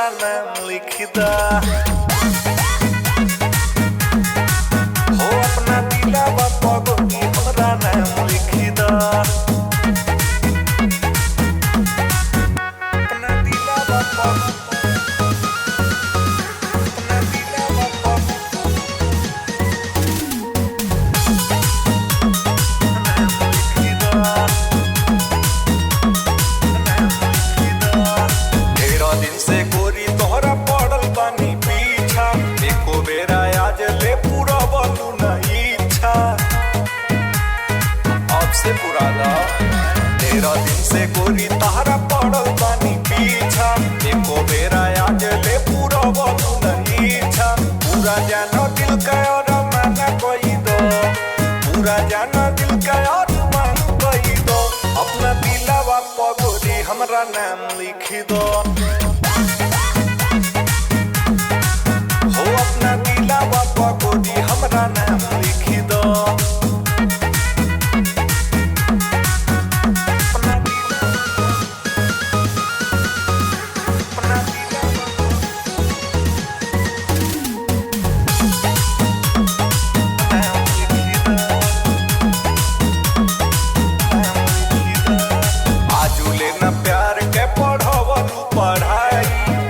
हमरा नाम लिख दा। हो अपना दिलवा पगोरी हमरा नाम लिख दा। अपना दिलवा पुराना 13 दिन से गोरी तारा पड़ल बानी पीछा। एको बेरा आज ले पूरा बोलू नहीं छा। पूरा जानो दिल का और मन कोई दो। पूरा जानो दिल का और मन कोई दो। अपना दिलवा पगोरी हमरा नाम लिख दो। हो अपना दिलवा पगोरी हमरा नाम लिख दो।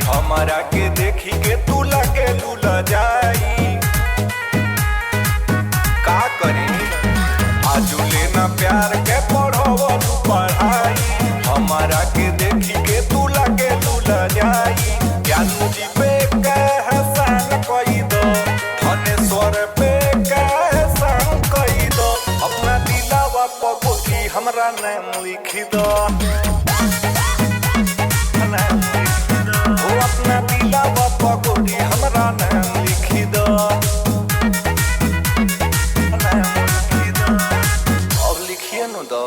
हमारा के देखी के तू लगे लूला जाई। का करी आजू लेना प्यार के पढ़वलू पढ़ाई। हमारा के देखी के तू लगे लूला जाई। ज्ञानू जी पे कहसान कई दो। धनेश्वर पे कहसान कई दो। अपना दिलवा पगोरी हमरा नाम लिख दो। अपना दिलवा पगोरी हमरा नाम लिख दो। अब लिखिए न दो।